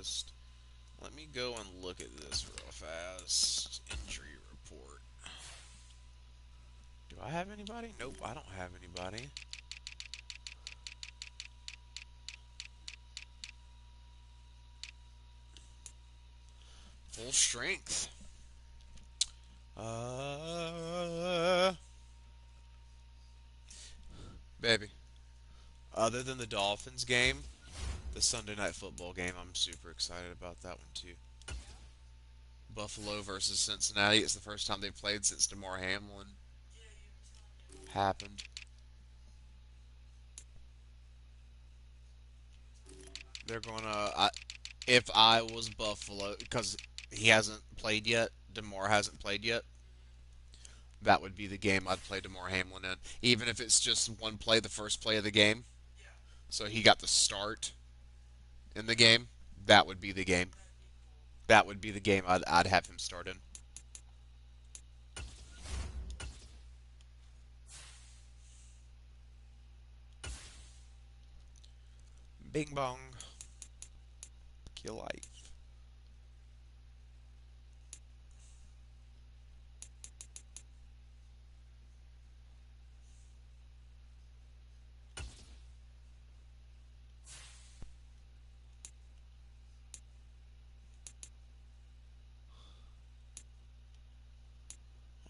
list. Let me go and look at this real fast. Injury report. Do I have anybody? Nope, I don't have anybody. Full strength. Baby. Other than the Dolphins game, the Sunday night football game, I'm super excited about that one too. Buffalo versus Cincinnati. It's the first time they've played since DeMar Hamlin happened. They're gonna. If I was Buffalo, because he hasn't played yet, DeMar hasn't played yet. That would be the game I'd play DeMar Hamlin in, even if it's just one play, the first play of the game. So he got the start in the game. That would be the game. That would be the game I'd have him start in. Bing bong, kill life.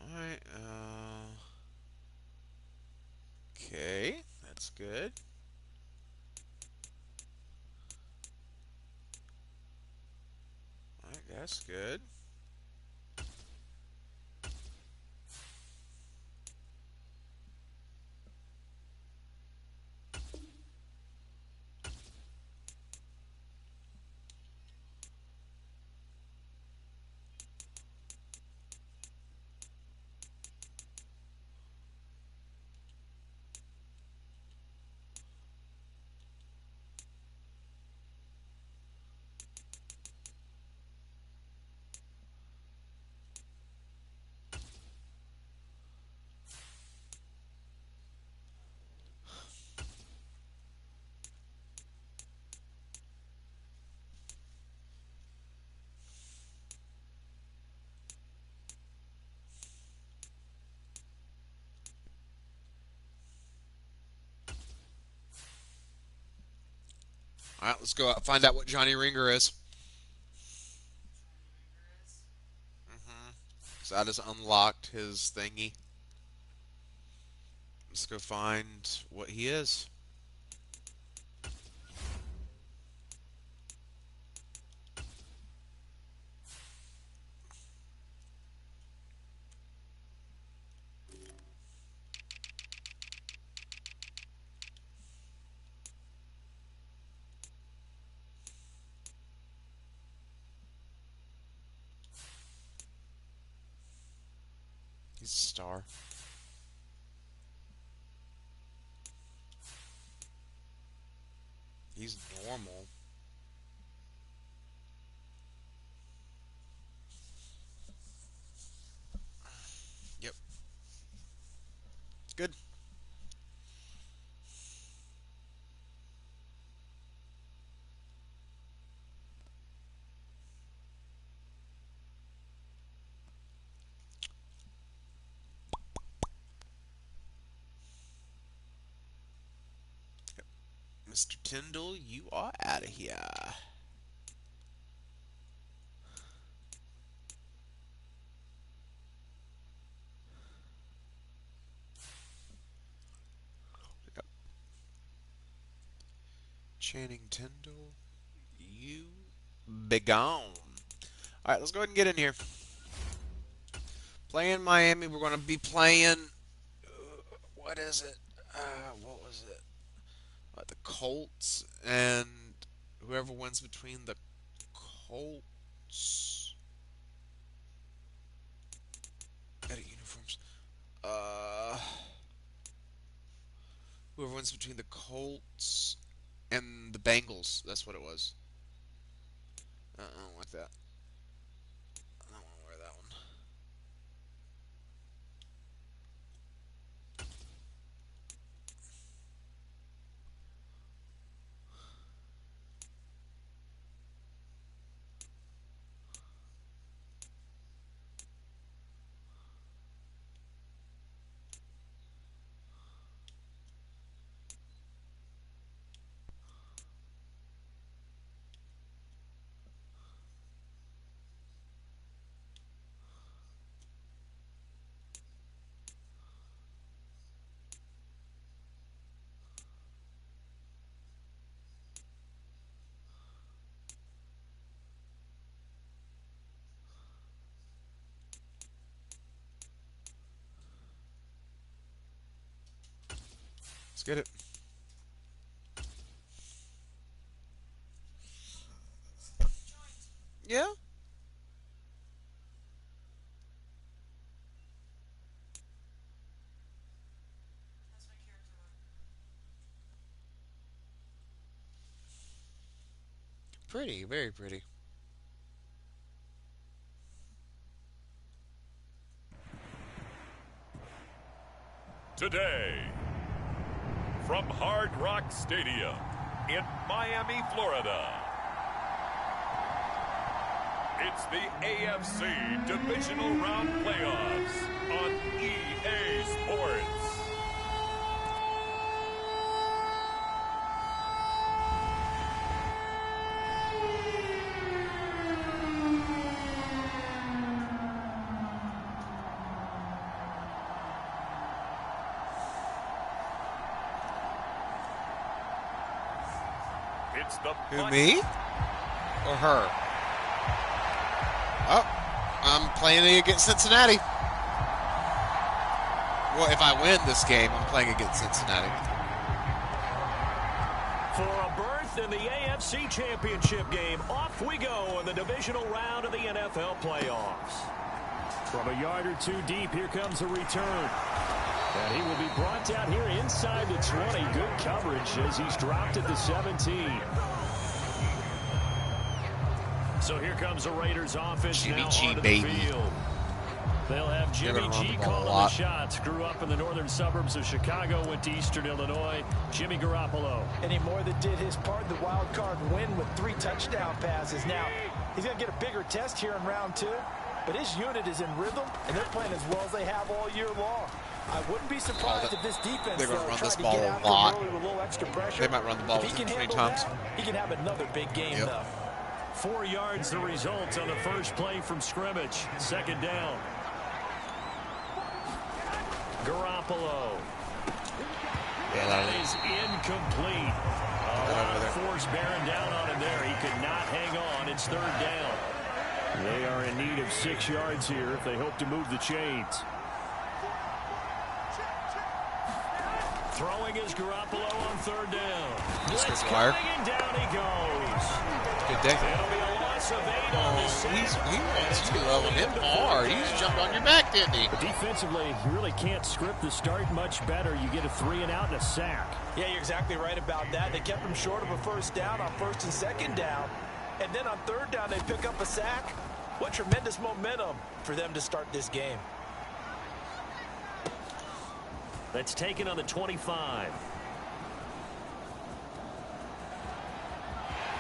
All right. Okay, that's good. All right, that's good. All right, let's go out find out what Johnny Ringer is. So I just unlocked his thingy. Let's go find what he is. He's a star. He's normal. Yep. Good. Mr. Tyndall, you are out of here. Yep. Channing Tyndall, you be gone. All right, let's go ahead and get in here. Playing Miami, we're going to be playing. What is it? What was it? The Colts and whoever wins between the Colts. Edit uniforms. Uh, Whoever wins between the Colts and the Bengals. That's what it was. I don't like that. I don't want to wear that one. get it. Yeah. Pretty, very pretty. Today, from Hard Rock Stadium in Miami, Florida, it's the AFC Divisional Round Playoffs on EA Sports. It's the Who, me? Or her? Oh, I'm playing against Cincinnati. Well, if I win this game, I'm playing against Cincinnati. For a berth in the AFC Championship game, off we go in the divisional round of the NFL playoffs. From a yard or two deep, here comes a return. And he will be brought down here inside the 20. Good coverage as he's dropped at the 17. So here comes the Raiders offense Jimmy now G, onto baby. the field. They'll have Jimmy G calling the shots. Grew up in the northern suburbs of Chicago, went to Eastern Illinois. Jimmy Garoppolo. And he more than did his part in the wild card win with 3 touchdown passes. Now, he's going to get a bigger test here in round 2. But his unit is in rhythm, and they're playing as well as they have all year long. I wouldn't be surprised if this defense they're going to run this to ball get a after lot. early with a little extra pressure. They might run the ball If he can 20 handle times. that, he can have another big game, though. 4 yards the result on the first play from scrimmage. Second down. Garoppolo. Yeah, That is incomplete. A lot of force bearing down on him there. He could not hang on. It's third down. They are in need of 6 yards here if they hope to move the chains. Throwing is Garoppolo on third down. Blitz coming and down he goes. Good day. That'll be a loss of 8 on the second. He wants to hit hard. He's jumped on your back, didn't he? But defensively, you really can't script the start much better. You get a 3 and out and a sack. Yeah, you're exactly right about that. They kept him short of a first down on first and second down. And then on third down, they pick up a sack. What tremendous momentum for them to start this game. That's taken on the 25.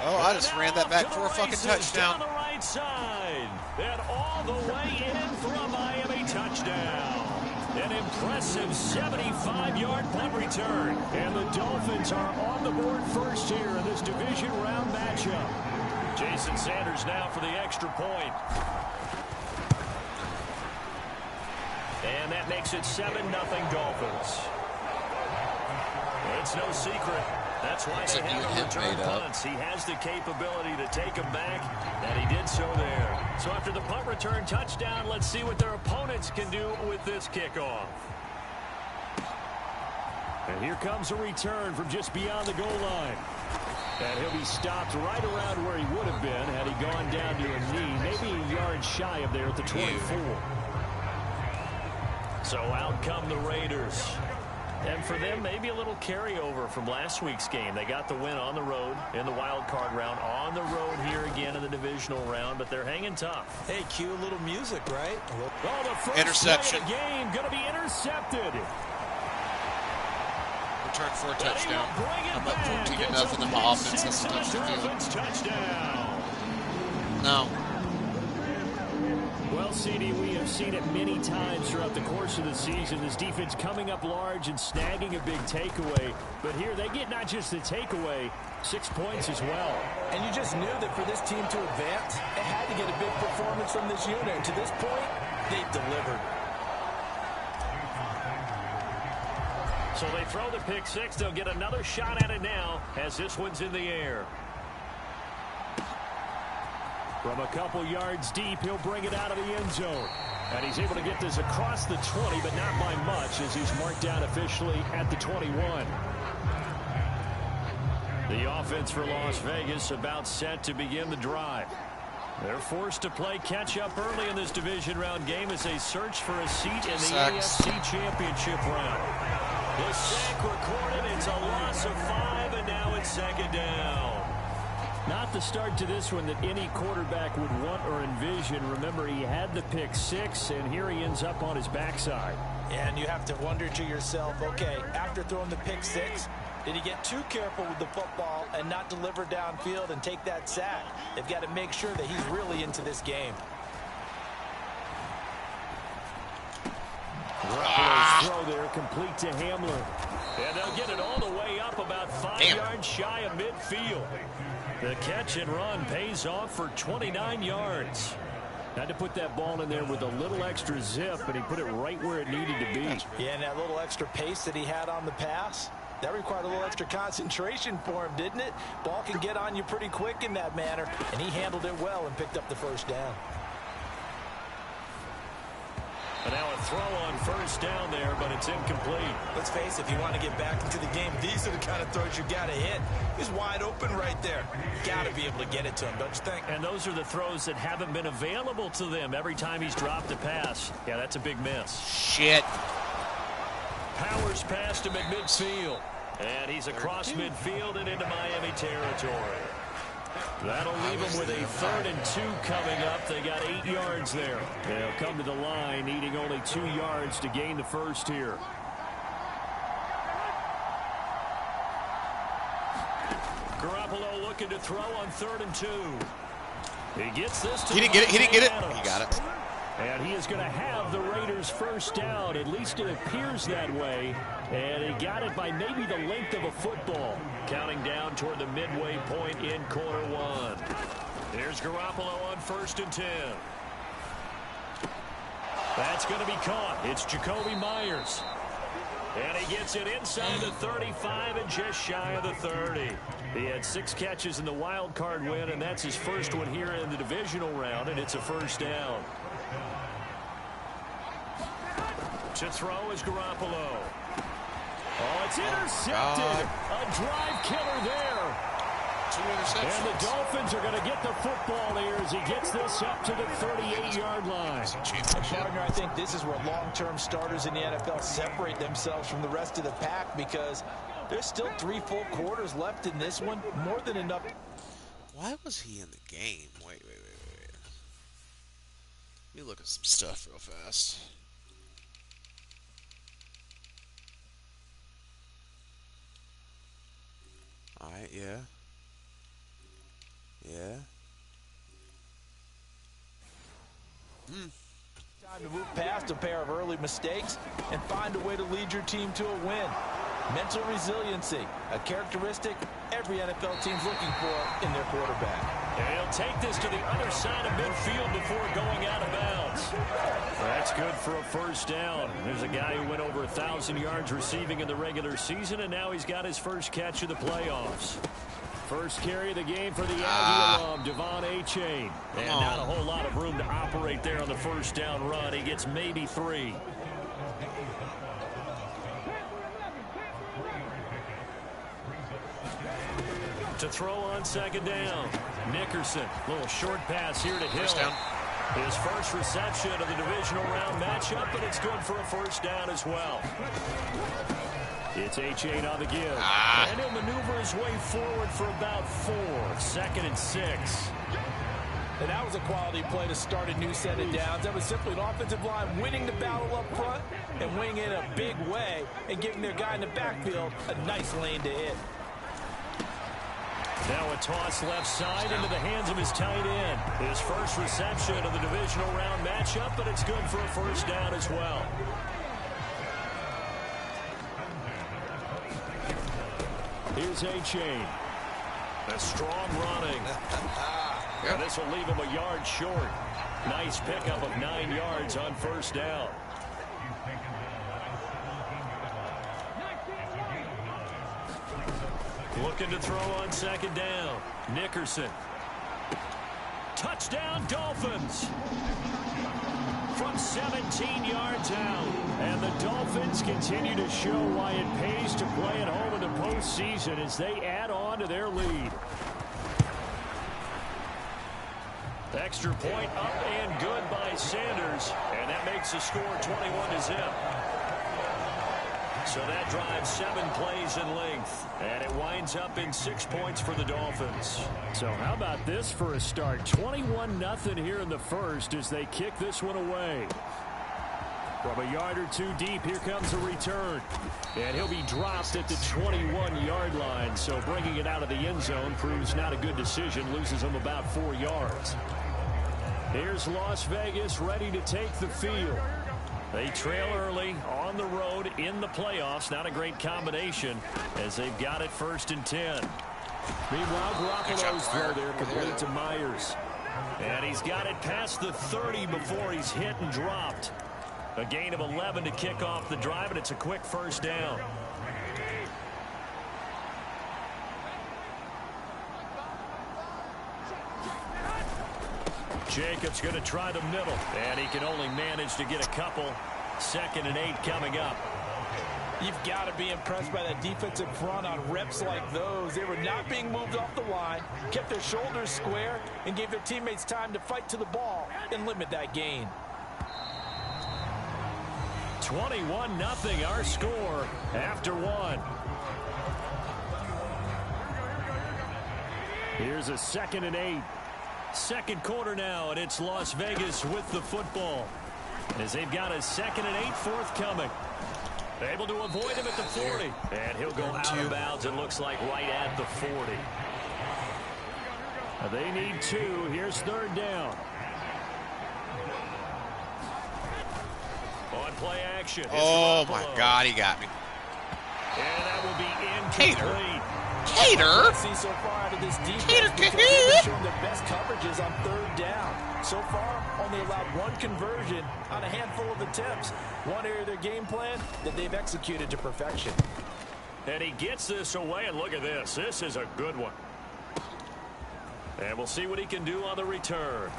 Oh, I just ran that back for a fucking touchdown. Down the right side. And all the way in for a Miami touchdown. An impressive 75-yard punt return. And the Dolphins are on the board first here in this division round matchup. Jason Sanders now for the extra point. And that makes it 7-0 Dolphins. It's no secret. That's why they have him return punts. He has the capability to take them back, and he did so there. So after the punt return touchdown, let's see what their opponents can do with this kickoff. And here comes a return from just beyond the goal line. And he'll be stopped right around where he would have been had he gone down to a knee, maybe a yard shy of there at the 24. So out come the Raiders. And for them, maybe a little carryover from last week's game. They got the win on the road in the wild card round, on the road here again in the divisional round, but they're hanging tough. Hey, cue a little music, right? Oh, the first interception. play of the game going to be intercepted. Return for a touchdown. I'm up 14-0 and my offense has to touch the field. Touchdown. No. Well, CD, we have seen it many times throughout the course of the season. This defense coming up large and snagging a big takeaway. But here they get not just the takeaway, 6 points as well. And you just knew that for this team to advance, they had to get a big performance from this unit. To this point, they've delivered. So they throw the pick six. They'll get another shot at it now as this one's in the air. From a couple yards deep, he'll bring it out of the end zone. And he's able to get this across the 20, but not by much as he's marked down officially at the 21. The offense for Las Vegas about set to begin the drive. They're forced to play catch-up early in this division round game as they search for a seat in the AFC Championship round. The sack recorded. It's a loss of 5, and now it's second down. Not the start to this one that any quarterback would want or envision. Remember, he had the pick 6, and here he ends up on his backside. And you have to wonder to yourself, okay, after throwing the pick 6, did he get too careful with the football and not deliver downfield and take that sack? They've got to make sure that he's really into this game. Garoppolo's throw there, complete to Hamler. And they'll get it all the way up about 5 yards shy of midfield. The catch and run pays off for 29 yards. Had to put that ball in there with a little extra zip, but he put it right where it needed to be. Yeah, and that little extra pace that he had on the pass, that required a little extra concentration for him, didn't it? Ball can get on you pretty quick in that manner, and he handled it well and picked up the first down. And now a throw on first down there, but it's incomplete. Let's face it, if you want to get back into the game, these are the kind of throws you got to hit. He's wide open right there. Got to be able to get it to him, don't you think? And those are the throws that haven't been available to them every time he's dropped a pass. Yeah, that's a big miss. Shit. Powers past him at midfield. And he's across midfield and into Miami territory. That'll leave him with a 3rd and 2 coming up. They got 8 yards there. They'll come to the line, needing only 2 yards to gain the first here. Garoppolo looking to throw on 3rd and 2. He gets this to He didn't get it. He didn't get it. He got it. And he is going to have the Raiders first down. At least it appears that way. And he got it by maybe the length of a football. Counting down toward the midway point in quarter 1. Here's Garoppolo on 1st and 10. That's going to be caught. It's Jacoby Myers. And he gets it inside the 35 and just shy of the 30. He had 6 catches in the wild card win, and that's his first one here in the divisional round, and it's a first down. To throw is Garoppolo. Oh, it's intercepted. A drive killer there. 2 interceptions. And the Dolphins are going to get the football here as he gets this up to the 38-yard line. Partner, I think this is where long-term starters in the NFL separate themselves from the rest of the pack because there's still 3 full quarters left in this one. More than enough. Why was he in the game? Wait. Let me look at some stuff real fast. Alright, yeah. Time to move past a pair of early mistakes and find a way to lead your team to a win. Mental resiliency, a characteristic every NFL team's looking for in their quarterback. And he'll take this to the other side of midfield before going out of bounds. That's good for a first down. There's a guy who went over 1,000 yards receiving in the regular season, and now he's got his first catch of the playoffs. First carry of the game for the Aggie alum, Devon Achane. And not a whole lot of room to operate there on the first down run. He gets maybe 3. To throw on second down. Nickerson, little short pass here to Hill. His first reception of the divisional round matchup, but it's good for a first down as well. It's Achane on the give. And he'll maneuver his way forward for about 4. 2nd and 6. And that was a quality play to start a new set of downs. That was simply an offensive line winning the battle up front and winning it a big way and giving their guy in the backfield a nice lane to hit. Now a toss left side into the hands of his tight end. His first reception of the divisional round matchup, but it's good for a first down as well. Here's Achane. A strong running. And this will leave him a yard short. Nice pickup of 9 yards on first down. Looking to throw on second down. Nickerson. Touchdown Dolphins. From 17 yards out. And the Dolphins continue to show why it pays to play at home in the postseason as they add on on to their lead. Extra point up and good by Sanders. And that makes the score 21-0. So that drives 7 plays in length. And it winds up in 6 points for the Dolphins. So how about this for a start? 21-0 here in the first as they kick this one away. From a yard or two deep, here comes a return. And he'll be dropped at the 21-yard line. So bringing it out of the end zone proves not a good decision. Loses him about 4 yards. Here's Las Vegas ready to take the field. They trail early on the road in the playoffs. Not a great combination as they've got it 1st and 10. Meanwhile, Garoppolo's throw there complete to Myers. And he's got it past the 30 before he's hit and dropped. A gain of 11 to kick off the drive, and it's a quick 1st down. Jacobs going to try the middle, and he can only manage to get a couple. 2nd and 8 coming up. You've got to be impressed by that defensive front on reps like those. They were not being moved off the line, kept their shoulders square, and gave their teammates time to fight to the ball and limit that gain. 21-0 our score after 1. Here's a 2nd and 8. Second quarter now, and it's Las Vegas with the football. As they've got a 2nd and 8 forthcoming. Able to avoid him at the 40. And he'll go out of bounds, it looks like, right at the 40. They need 2. Here's 3rd down. On play action. Oh, my God, he got me. And that will be incomplete. Cater. See so far out of this defense because they've shown their best coverages on 3rd down. So far, only allowed 1 conversion on a handful of attempts. One area of their game plan that they've executed to perfection. And he gets this away, and look at this. This is a good one. And we'll see what he can do on the return.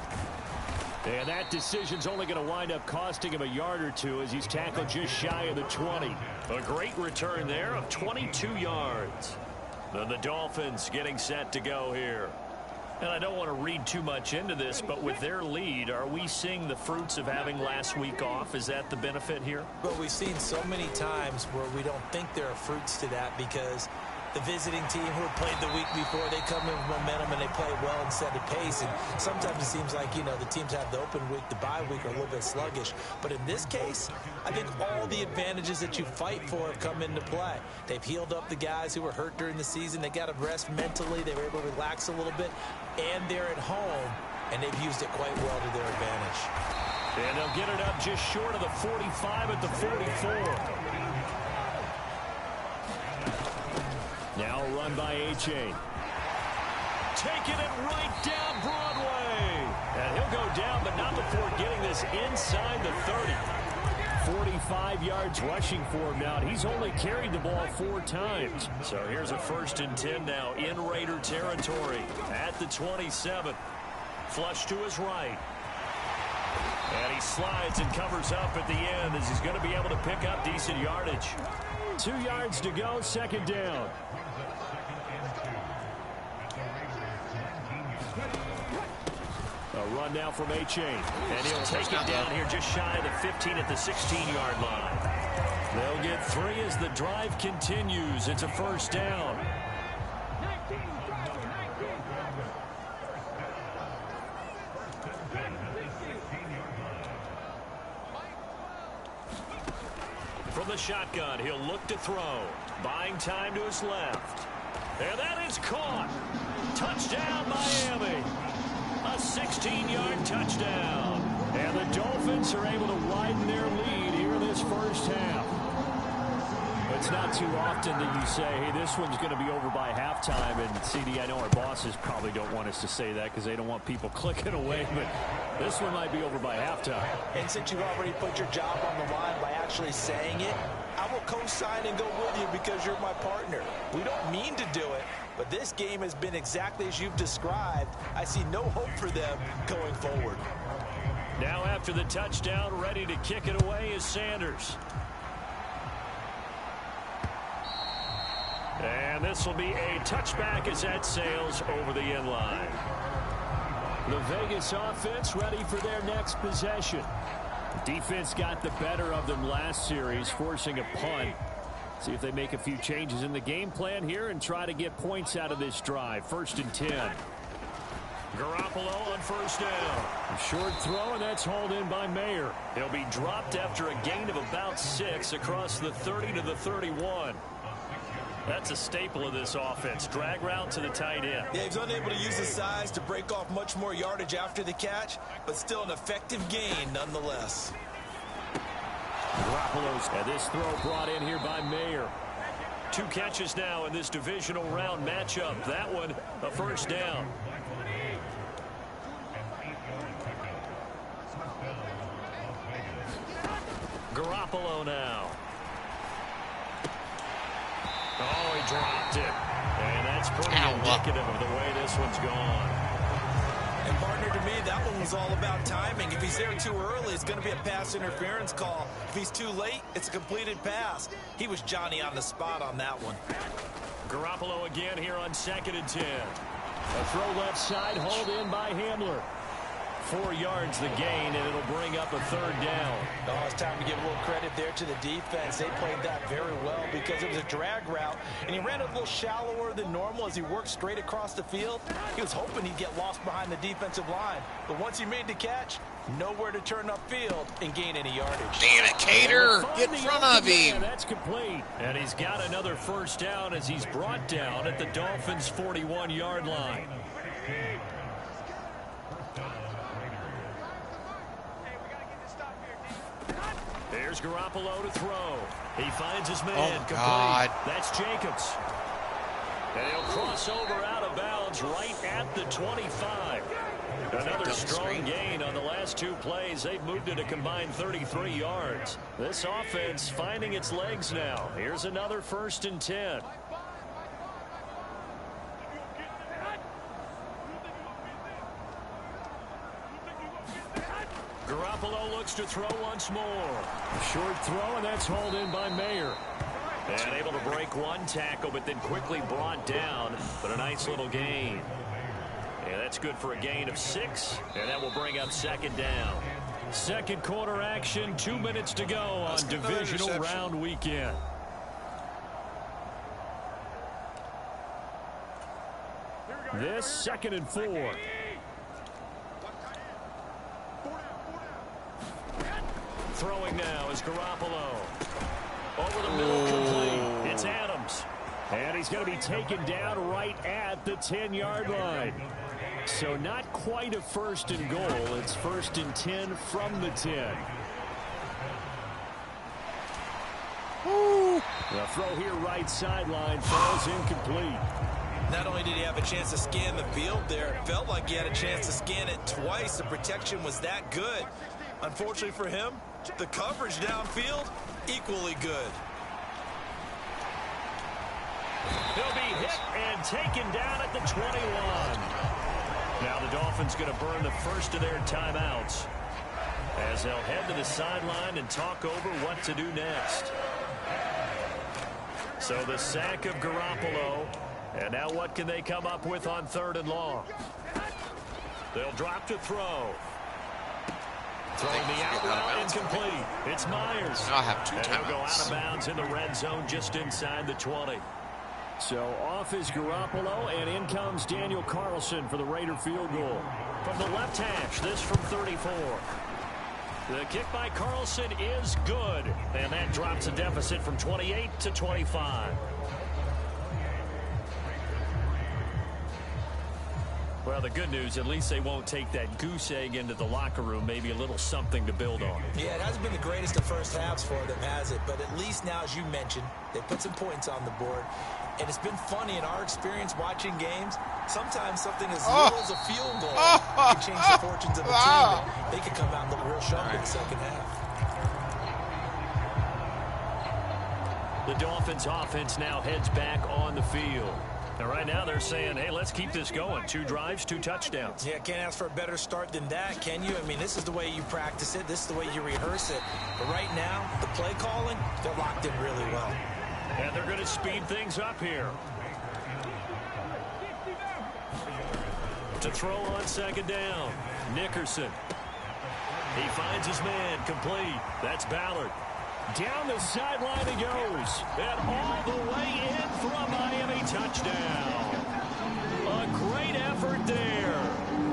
And that decision's only going to wind up costing him a yard or 2 as he's tackled just shy of the 20. A great return there of 22 yards. Then the Dolphins getting set to go here. And I don't want to read too much into this, but with their lead, are we seeing the fruits of having last week off? Is that the benefit here? But we've seen so many times where we don't think there are fruits to that because the visiting team who played the week before, they come in with momentum and they play well and set a pace. And sometimes it seems like, you know, the teams have the open week, the bye week are a little bit sluggish. But in this case, I think all the advantages that you fight for have come into play. They've healed up the guys who were hurt during the season. They got to rest mentally. They were able to relax a little bit. And they're at home, and they've used it quite well to their advantage. And they'll get it up just short of the 45 at the 44. Now a run by A-Chain. Taking it right down Broadway. And he'll go down, but not before getting this inside the 30. 45 yards rushing for him now. He's only carried the ball 4 times. So here's a 1st and 10 now in Raider territory at the 27. Flush to his right. And he slides and covers up at the end as he's going to be able to pick up decent yardage. 2 yards to go, 2nd down. A run now from A-Chain. And he'll take it down here just shy of the 15 at the 16-yard line. They'll get 3 as the drive continues. It's a 1st down. From the shotgun, he'll look to throw. Buying time to his left. And that is caught. Touchdown, Miami. A 16-yard touchdown. And the Dolphins are able to widen their lead here in this first half. It's not too often that you say, hey, this one's going to be over by halftime. And, CD, I know our bosses probably don't want us to say that because they don't want people clicking away. But this one might be over by halftime. And since you've already put your job on the line by actually saying it, I will co-sign and go with you because you're my partner. We don't mean to do it, but this game has been exactly as you've described. I see no hope for them going forward. Now after the touchdown, ready to kick it away is Sanders. And this will be a touchback as that sails over the end line. The Vegas offense ready for their next possession. Defense got the better of them last series, forcing a punt. See if they make a few changes in the game plan here and try to get points out of this drive. 1st and 10. Garoppolo on 1st down. A short throw, and that's hauled in by Mayer. He'll be dropped after a gain of about 6 across the 30 to the 31. That's a staple of this offense. Drag route to the tight end. Yeah, he's unable to use his size to break off much more yardage after the catch, but still an effective gain nonetheless. Garoppolo's, and this throw brought in here by Mayer. 2 catches now in this divisional round matchup. That one, a 1st down. Garoppolo now. Oh, he dropped it. And that's pretty indicative of the way this one's gone. And partner, to me, that one was all about timing. If he's there too early, it's going to be a pass interference call. If he's too late, it's a completed pass. He was Johnny on the spot on that one. Garoppolo again here on 2nd and 10. A throw left side, hauled in by Hamler. 4 yards the gain, and it'll bring up a 3rd down. Oh, it's time to give a little credit there to the defense. They played that very well because it was a drag route, and he ran a little shallower than normal as he worked straight across the field. He was hoping he'd get lost behind the defensive line, but once he made the catch, nowhere to turn upfield and gain any yardage. Damn it, Cater! Get in front of him! That's complete. And he's got another 1st down as he's brought down at the Dolphins' 41-yard line. There's Garoppolo to throw. He finds his man. Oh, complete. God. That's Jacobs. And he'll cross over out of bounds right at the 25. Another strong gain on the last 2 plays. They've moved it a combined 33 yards. This offense finding its legs now. Here's another 1st and 10. Garoppolo looks to throw once more. A short throw, and that's hauled in by Mayer. And able to break 1 tackle, but then quickly brought down. But a nice little gain. And that's good for a gain of 6. And that will bring up 2nd down. 2nd quarter action, 2 minutes to go on divisional round weekend. This 2nd and 4. Throwing now is Garoppolo. Over the middle, complete. It's Adams. And he's going to be taken down right at the 10-yard line. So not quite a 1st and goal. It's 1st and 10 from the 10. The throw here right sideline falls incomplete. Not only did he have a chance to scan the field there, it felt like he had a chance to scan it twice. The protection was that good. Unfortunately for him, the coverage downfield, equally good. He'll be hit and taken down at the 21. Now the Dolphins going to burn the first of their timeouts as they'll head to the sideline and talk over what to do next. So the sack of Garoppolo. And now what can they come up with on 3rd and long? They'll drop to throw. Throwing the out route incomplete. It's Myers. Now I have 2 and he'll go out timeouts. of bounds in the red zone just inside the 20. So off is Garoppolo, and in comes Daniel Carlson for the Raider field goal. From the left hash, this from 34. The kick by Carlson is good, and that drops a deficit from 28 to 25. Well, the good news, at least they won't take that goose egg into the locker room. Maybe a little something to build on. Yeah, it hasn't been the greatest of first halves for them, has it? But at least now, as you mentioned, they put some points on the board. And it's been funny in our experience watching games. Sometimes something as little as a field goal can change the fortunes of a team. They could come out and look real sharp in the second half. The Dolphins offense now heads back on the field. And right now they're saying, hey, let's keep this going. 2 drives, 2 touchdowns. Yeah, can't ask for a better start than that, can you? I mean, this is the way you practice it. This is the way you rehearse it. But right now, the play calling, they're locked in really well. And they're going to speed things up here. To throw on second down. Nickerson. He finds his man, complete. That's Ballard. Down the sideline he goes. And all the way in for a Miami touchdown. A great effort there.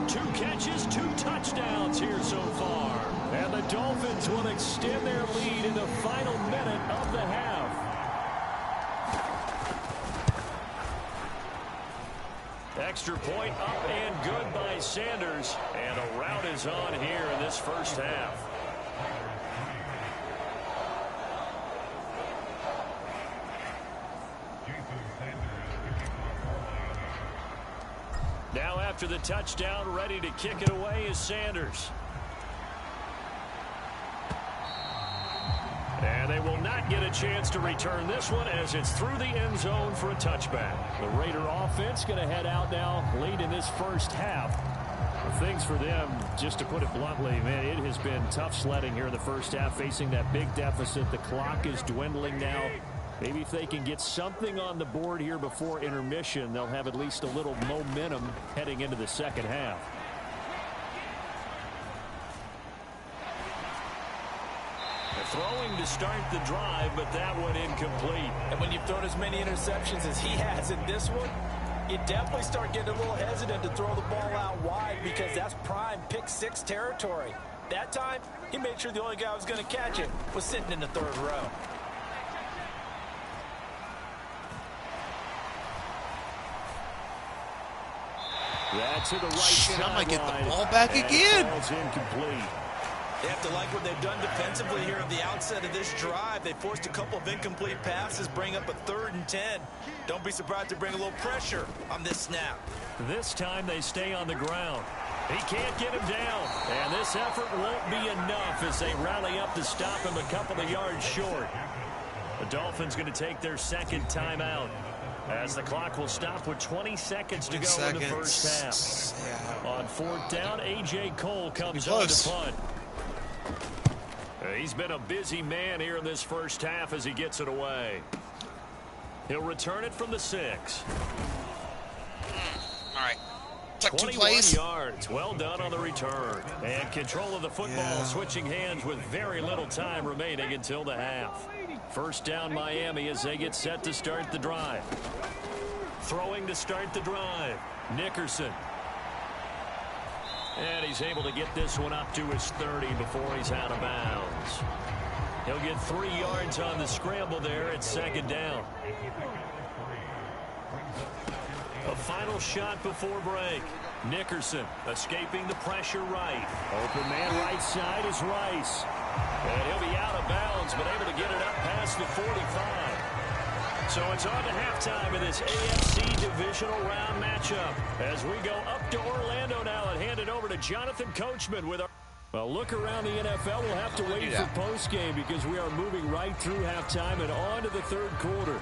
2 catches, 2 touchdowns here so far. And the Dolphins will extend their lead in the final minute of the half. Extra point up and good by Sanders. And a rout is on here in this first half. Now after the touchdown, ready to kick it away is Sanders. And they will not get a chance to return this one as it's through the end zone for a touchback. The Raider offense going to head out now late in this first half. Things for them, just to put it bluntly, man, it has been tough sledding here in the first half, facing that big deficit. The clock is dwindling now. Maybe if they can get something on the board here before intermission, they'll have at least a little momentum heading into the second half. Throwing to start the drive, but that one incomplete. And when you've thrown as many interceptions as he has in this one, you definitely start getting a little hesitant to throw the ball out wide because that's prime pick 6 territory. That time, he made sure the only guy who was going to catch it was sitting in the 3rd row. That's to the right Shit, I might get the ball sideline. back And again. ball's incomplete. They have to like what they've done defensively here at the outset of this drive. They forced a couple of incomplete passes, bring up a 3rd and 10. Don't be surprised to bring a little pressure on this snap. This time they stay on the ground. He can't get him down. And this effort won't be enough as they rally up to stop him a couple of yards short. The Dolphins going to take their second timeout as the clock will stop with 20 seconds to go in the first half. Yeah. On 4th down, A.J. Cole comes on to punt. He's been a busy man here in this first half as he gets it away. He'll return it from the 6. All right. Took 2 21 plays. yards. Well done on the return. And control of the football switching hands with very little time remaining until the half. First down Miami as they get set to start the drive. Throwing to start the drive. Nickerson. And he's able to get this one up to his 30 before he's out of bounds. He'll get 3 yards on the scramble there at second down. A final shot before break. Nickerson escaping the pressure right. Open man right side is Rice. And he'll be out of bounds, but able to get it up past the 45. So it's on to halftime in this AFC divisional round matchup. As we go up to Orlando now and hand it over to Jonathan Coachman with our... Well, look around the NFL. We'll have to wait for postgame because we are moving right through halftime and on to the 3rd quarter.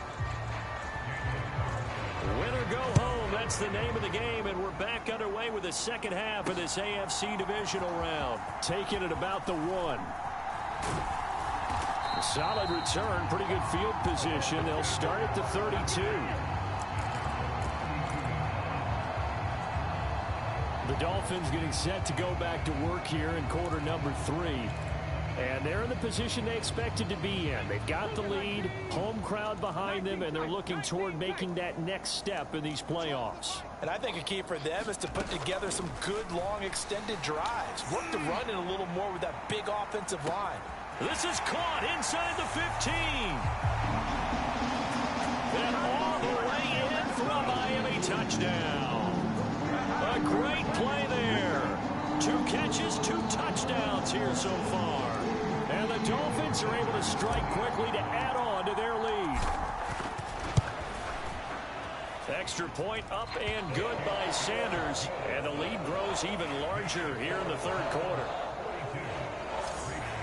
Win or go home, that's the name of the game, and we're back underway with the second half of this AFC divisional round. Taking it about the 1. A solid return, pretty good field position. They'll start at the 32. The Dolphins getting set to go back to work here in quarter number 3. And they're in the position they expected to be in. They've got the lead, home crowd behind them, and they're looking toward making that next step in these playoffs. And I think a key for them is to put together some good, long, extended drives. Work the run in a little more with that big offensive line. This is caught inside the 15. And all the way in for a Miami touchdown. A great play there. 2 catches, 2 touchdowns here so far. And the Dolphins are able to strike quickly to add on to their lead. Extra point up and good by Sanders. And the lead grows even larger here in the 3rd quarter.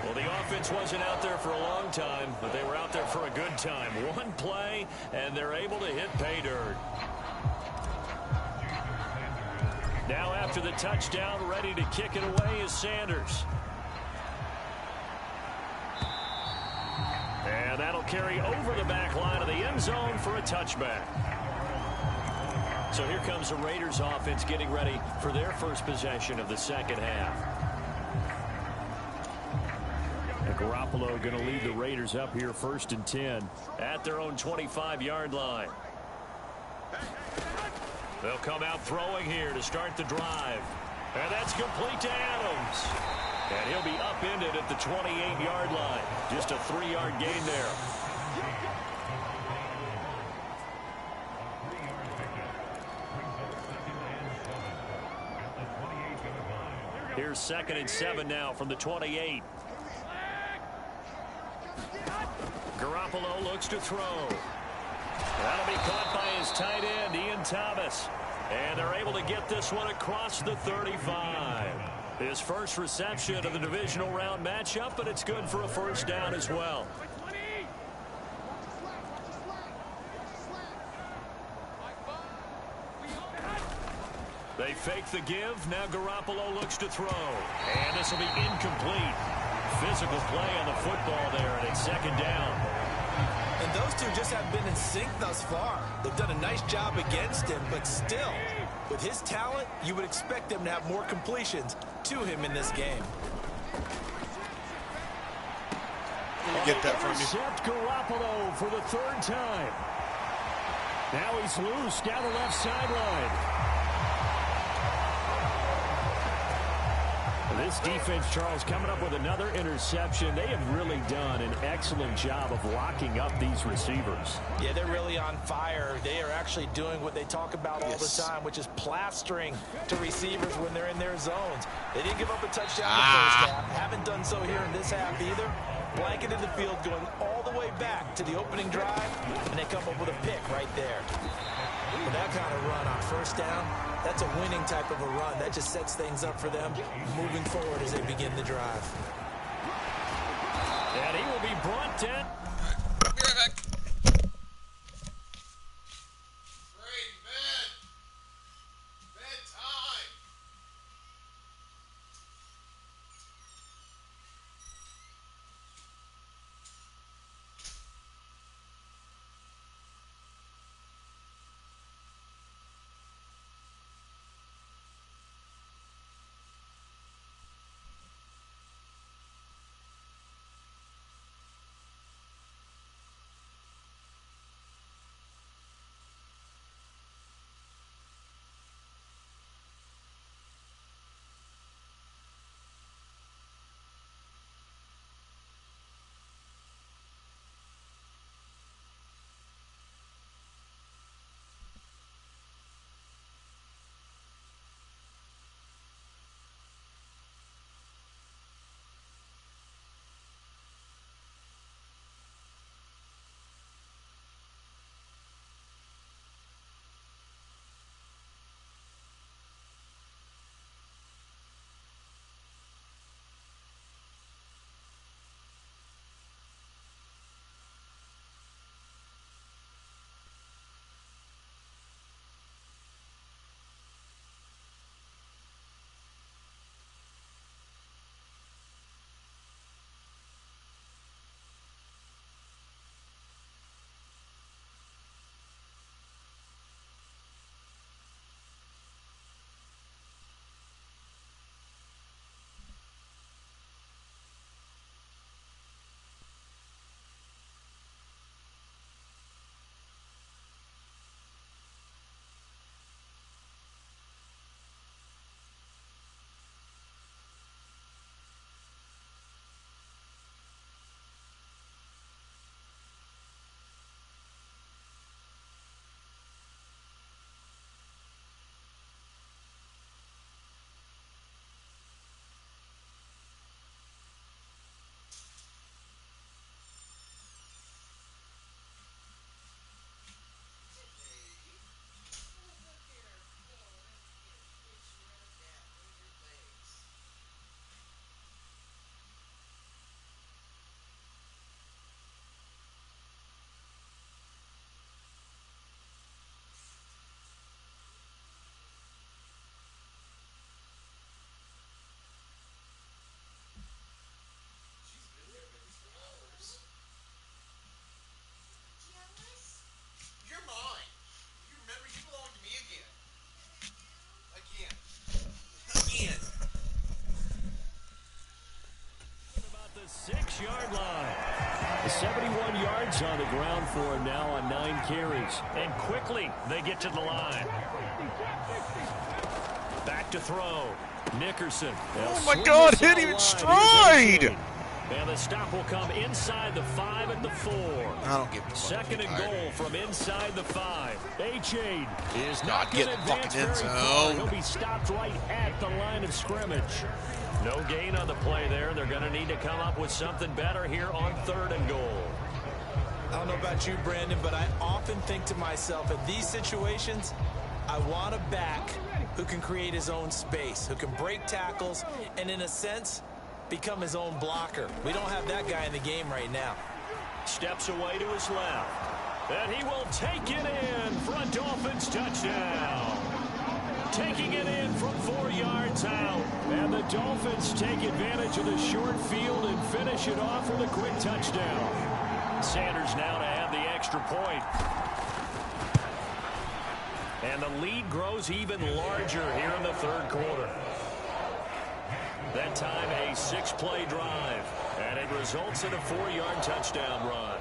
Well, the offense wasn't out there for a long time, but they were out there for a good time. 1 play, and they're able to hit pay dirt. Now after the touchdown, ready to kick it away is Sanders. And that'll carry over the back line of the end zone for a touchback. So here comes the Raiders offense getting ready for their first possession of the second half. And Garoppolo going to lead the Raiders up here 1st and 10 at their own 25-yard line. They'll come out throwing here to start the drive. And that's complete to Adams. And he'll be upended at the 28-yard line. Just a 3-yard gain there. Here's 2nd and 7 now from the 28. Garoppolo looks to throw. That'll be caught by his tight end, Ian Thomas. And they're able to get this one across the 35. His first reception of the divisional round matchup, but it's good for a first down as well. They fake the give. Now Garoppolo looks to throw. And this will be incomplete. Physical play on the football there, and it's 2nd down. And those two just haven't been in sync thus far. They've done a nice job against him, but still, with his talent, you would expect them to have more completions to him in this game. Get that from you. Intercept Garoppolo for the 3rd time. Now he's loose down the left sideline. This defense, Charles, coming up with another interception. They have really done an excellent job of locking up these receivers. Yeah, they're really on fire. They are actually doing what they talk about all the time, which is plastering to receivers when they're in their zones. They didn't give up a touchdown in the first half. Haven't done so here in this half either. Blanketed the field going all the way back to the opening drive, and they come up with a pick right there. With that kind of run on first down, that's a winning type of a run. That just sets things up for them moving forward as they begin the drive. And he will be brought down. Be right back. Great, bed. Bedtime. 6-yard line. 71 yards on the ground for him now on 9 carries. And quickly they get to the line. Back to throw. Nickerson. Oh my God, hit him in stride! And the stop will come inside the 5 at the 4. I don't give a fuck. Second and goal from inside the 5. A-Chain is God, not going get to the advance fucking end very far. zone. He'll be stopped right at the line of scrimmage. No gain on the play there. They're going to need to come up with something better here on 3rd and goal. I don't know about you, Brandon, but I often think to myself, in these situations, I want a back who can create his own space, who can break tackles, and in a sense, become his own blocker. We don't have that guy in the game right now. Steps away to his left. And he will take it in for a Dolphins touchdown. Taking it in from 4 yards out. And the Dolphins take advantage of the short field and finish it off with a quick touchdown. Sanders now to add the extra point. And the lead grows even larger here in the 3rd quarter. That time a 6-play drive. And it results in a 4-yard touchdown run.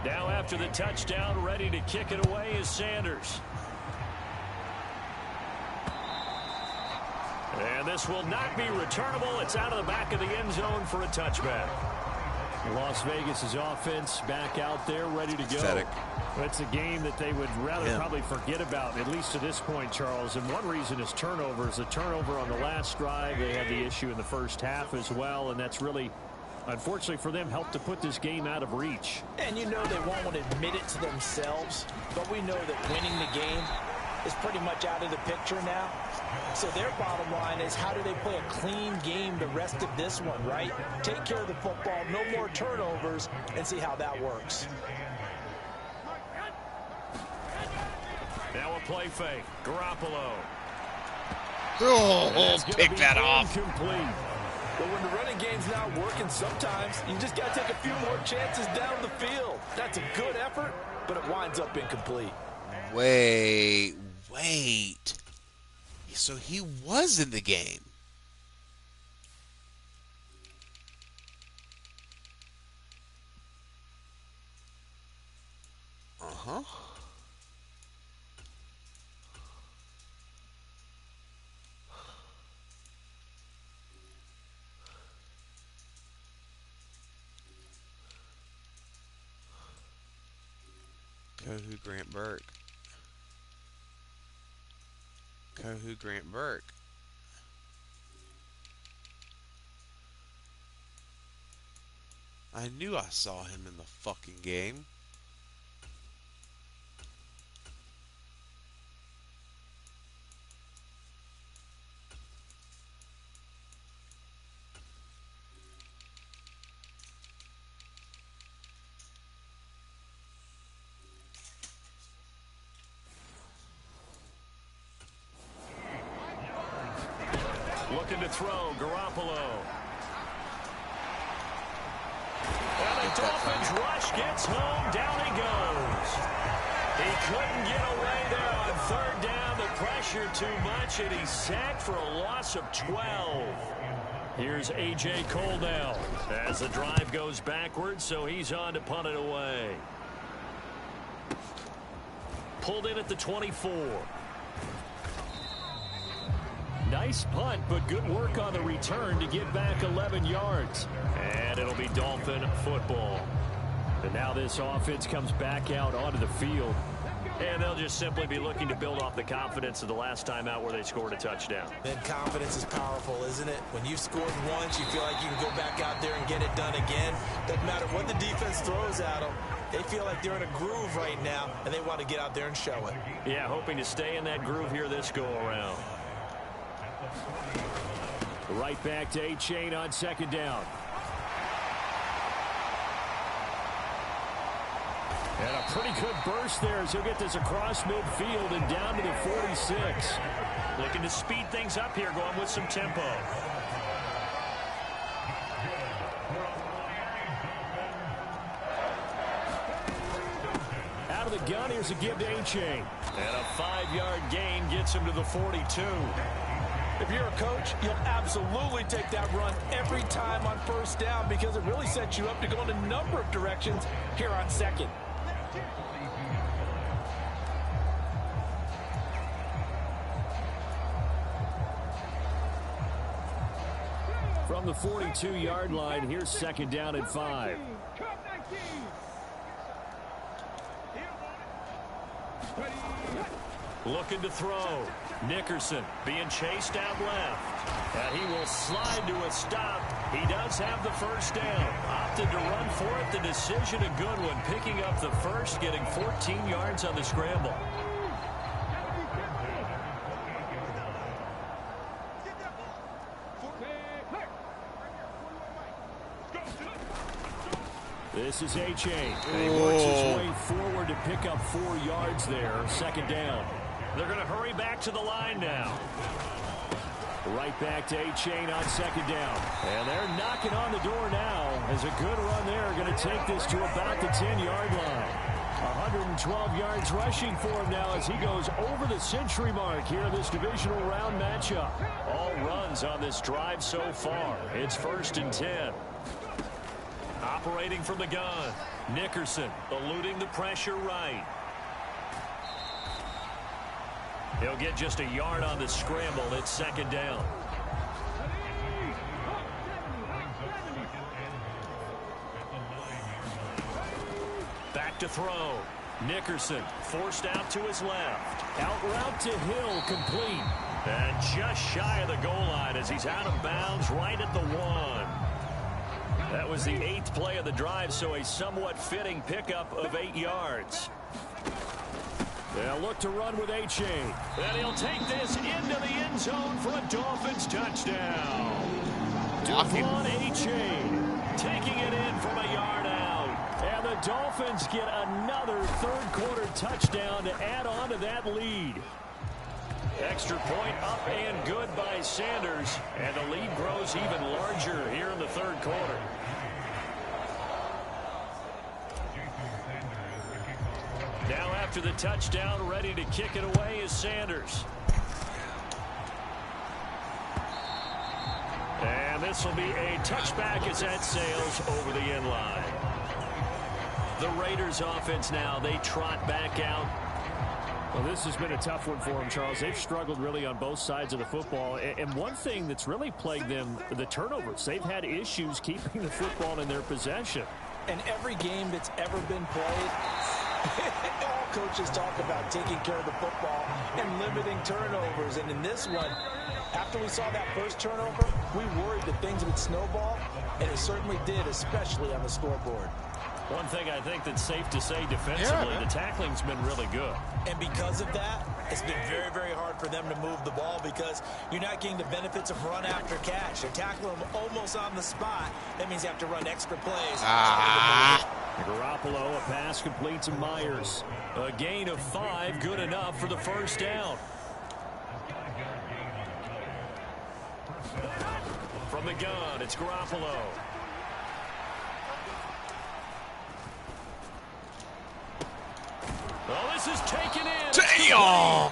Now after the touchdown, ready to kick it away is Sanders. And this will not be returnable. It's out of the back of the end zone for a touchback. Las Vegas' offense back out there, ready to go. Pathetic. It's a game that they would rather probably forget about, at least to this point, Charles. And one reason is turnovers. The turnover on the last drive, they had the issue in the first half as well, and that's really, unfortunately for them, helped to put this game out of reach. And you know they won't want to admit it to themselves, but we know that winning the game is pretty much out of the picture now. So their bottom line is, how do they play a clean game the rest of this one, right? Take care of the football, no more turnovers, and see how that works. Now a play fake. Garoppolo. Oh, pick that off. Incomplete. But when the running game's not working, sometimes you just got to take a few more chances down the field. That's a good effort, but it winds up incomplete. Wait. So he was in the game. Uh-huh. Kohu Grant Burke. Kohu Grant Burke. I knew I saw him in the fucking game. Looking to throw, Garoppolo. And the Dolphins rush gets home, down he goes. He couldn't get away there on 3rd down. The pressure too much, and he's sacked for a loss of 12. Here's A.J. Cole now as the drive goes backwards, so he's on to punt it away. Pulled in at the 24. Nice punt, but good work on the return to get back 11 yards. And it'll be Dolphin football. And now this offense comes back out onto the field. And they'll just simply be looking to build off the confidence of the last time out where they scored a touchdown. And confidence is powerful, isn't it? When you've scored once, you feel like you can go back out there and get it done again. Doesn't matter what the defense throws at them. They feel like they're in a groove right now, and they want to get out there and show it. Yeah, hoping to stay in that groove here this go-around. Right back to A-Chain on 2nd down. And a pretty good burst there as he'll get this across midfield and down to the 46. Looking to speed things up here, going with some tempo. Out of the gun, here's a give to A-Chain. And a 5-yard gain gets him to the 42. If you're a coach, you'll absolutely take that run every time on first down because it really sets you up to go in a number of directions here on second. From the 42-yard line, here's second down and 5. Looking to throw. Nickerson being chased out left. And he will slide to a stop. He does have the first down. Opted to run for it. The decision a good one. Picking up the first, getting 14 yards on the scramble. This is H.A. And he works his way forward to pick up 4 yards there. Second down. They're going to hurry back to the line now. Right back to A-Chain on second down. And they're knocking on the door now as a good run there. Going to take this to about the 10-yard line. 112 yards rushing for him now as he goes over the century mark here in this divisional round matchup. All runs on this drive so far. It's 1st and 10. Operating from the gun. Nickerson eluding the pressure right. He'll get just a yard on the scramble. It's second down. Back to throw. Nickerson forced out to his left. Out route to Hill, complete. And just shy of the goal line as he's out of bounds right at the 1. That was the 8th play of the drive, so a somewhat fitting pickup of 8 yards. They'll look to run with H.A. And he'll take this into the end zone for a Dolphins touchdown. Devon H.A. taking it in from a yard out. And the Dolphins get another third-quarter touchdown to add on to that lead. Extra point up and good by Sanders. And the lead grows even larger here in the third quarter. Now after the touchdown, ready to kick it away is Sanders. And this will be a touchback as that sails over the end line. The Raiders offense now, they trot back out. Well, this has been a tough one for them, Charles. They've struggled really on both sides of the football. And one thing that's really plagued them, the turnovers. They've had issues keeping the football in their possession. And every game that's ever been played, all coaches talk about taking care of the football and limiting turnovers. And in this one, after we saw that first turnover, we worried that things would snowball, and it certainly did, especially on the scoreboard. One thing I think that's safe to say defensively, the tackling's been really good. And because of that, it's been very, very hard for them to move the ball because you're not getting the benefits of run after catch. You're tackling them almost on the spot. That means you have to run extra plays. Garoppolo, a pass complete to Myers. A gain of 5, good enough for the first down. From the gun, it's Garoppolo. Oh, this is taken in. Damn!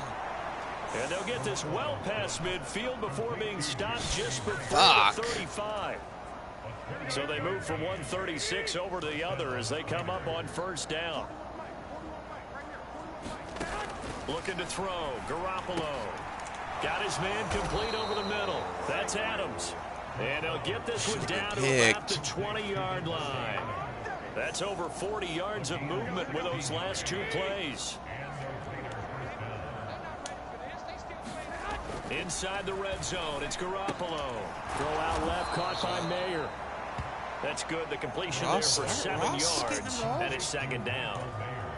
And they'll get this well past midfield before being stopped just before the 35. So they move from 136 over to the other as they come up on first down. Looking to throw. Garoppolo. Got his man complete over the middle. That's Adams. And they'll get this one down to about the 20-yard line. That's over 40 yards of movement with those last 2 plays. Inside the red zone, it's Garoppolo. Throw out left, caught by Mayer. That's good. The completion there for 7 yards, and it's second down.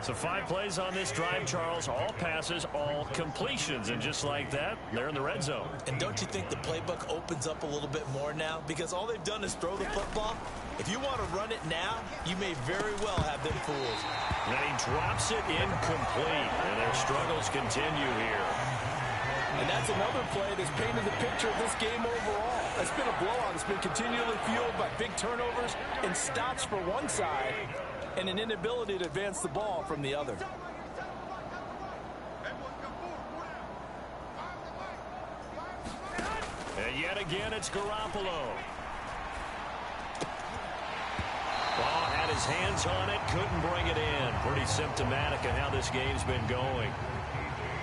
So 5 plays on this drive, Charles. All passes, all completions. And just like that, they're in the red zone. And don't you think the playbook opens up a little bit more now? Because all they've done is throw the football. If you want to run it now, you may very well have them fooled. And he drops it incomplete. And their struggles continue here. And that's another play that's painted the picture of this game overall. It's been a blowout. It's been continually fueled by big turnovers and stops for one side and an inability to advance the ball from the other. And yet again, it's Garoppolo. Ball had his hands on it, couldn't bring it in. Pretty symptomatic of how this game's been going.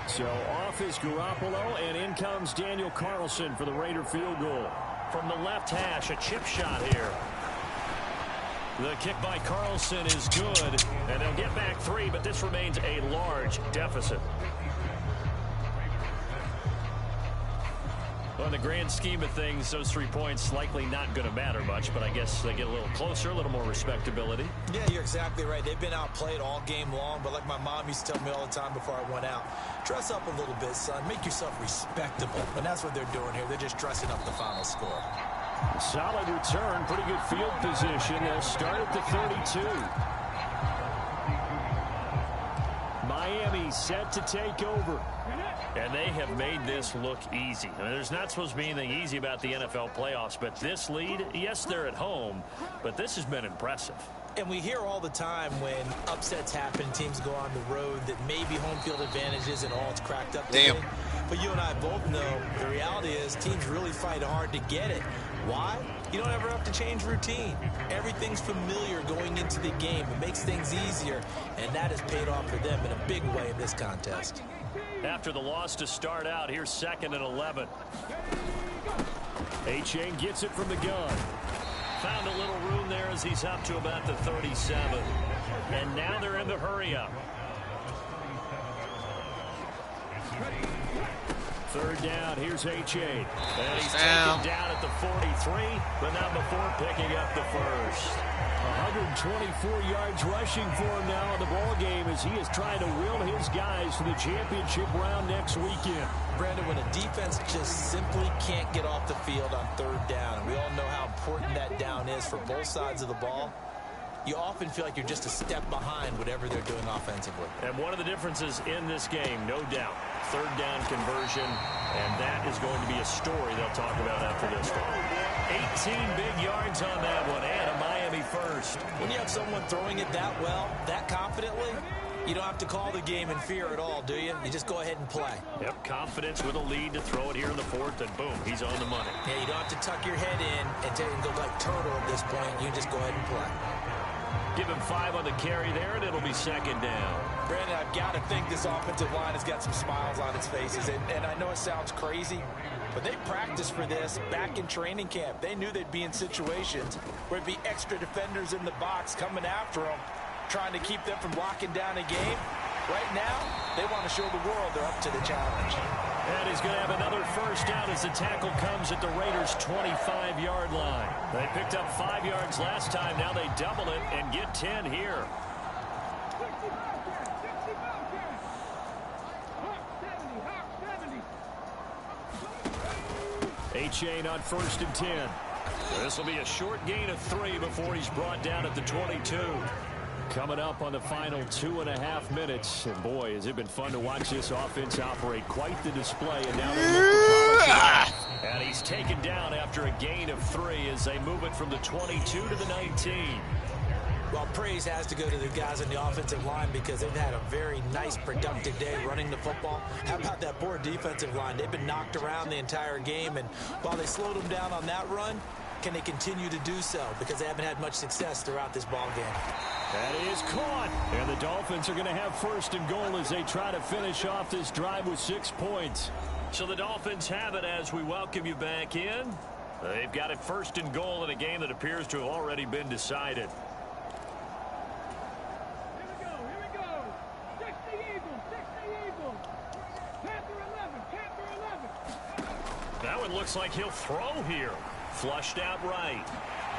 So off is Garoppolo, and in comes Daniel Carlson for the Raider field goal. From the left hash, a chip shot here. The kick by Carlson is good, and they'll get back 3, but this remains a large deficit. Well, in the grand scheme of things, those 3 points likely not going to matter much, but I guess they get a little closer, a little more respectability. Yeah, you're exactly right. They've been outplayed all game long, but like my mom used to tell me all the time before I went out, dress up a little bit, son. Make yourself respectable. And that's what they're doing here. They're just dressing up the final score. Solid return, pretty good field position. They'll start at the 32. Miami set to take over. And they have made this look easy. I mean, there's not supposed to be anything easy about the NFL playoffs, but this lead, yes, they're at home, but this has been impressive. And we hear all the time when upsets happen, teams go on the road, that maybe home field advantage isn't all it's cracked up to be. But you and I both know the reality is teams really fight hard to get it. Why? You don't ever have to change routine. Everything's familiar going into the game. It makes things easier, and that has paid off for them in a big way in this contest. After the loss to start out, here's 2nd and 11. A-Chain gets it from the gun. Found a little room there as he's up to about the 37. And now they're in the hurry-up. 3rd down, here's A-Chain. And he's taken down at the 43, but not before picking up the first. 124 yards rushing for him now in the ball game as he is trying to will his guys to the championship round next weekend. Brandon, when a defense just simply can't get off the field on 3rd down, and we all know how important that down is for both sides of the ball, you often feel like you're just a step behind whatever they're doing offensively. And one of the differences in this game, no doubt, 3rd down conversion, and that is going to be a story they'll talk about after this one. 18 big yards on that one, and a Miami first. When you have someone throwing it that well, that confidently, you don't have to call the game in fear at all, do you? You just go ahead and play. Yep, confidence with a lead to throw it here in the 4th, and boom, he's on the money. Yeah, you don't have to tuck your head in and go like turtle at this point. You just go ahead and play. Give him 5 on the carry there, and it'll be 2nd down. Brandon, I've got to think this offensive line has got some smiles on its faces. And I know it sounds crazy, but they practiced for this back in training camp. They knew they'd be in situations where it'd be extra defenders in the box coming after them, trying to keep them from locking down a game. Right now, they want to show the world they're up to the challenge. And he's going to have another first down as the tackle comes at the Raiders' 25-yard line. They picked up 5 yards last time. Now they double it and get 10 here. A-Chain on 1st and 10. This will be a short gain of 3 before he's brought down at the 22. Coming up on the final 2.5 minutes. And boy, has it been fun to watch this offense operate. Quite the display. And now they look to polish it. And he's taken down after a gain of 3 as they move it from the 22 to the 19. Well, praise has to go to the guys on the offensive line because they've had a very nice, productive day running the football. How about that poor defensive line? They've been knocked around the entire game, and while they slowed them down on that run, can they continue to do so? Because they haven't had much success throughout this ball game. That is caught. And the Dolphins are going to have 1st and goal as they try to finish off this drive with 6 points. So the Dolphins have it as we welcome you back in. They've got it 1st and goal in a game that appears to have already been decided. That one looks like he'll throw here. Flushed out right.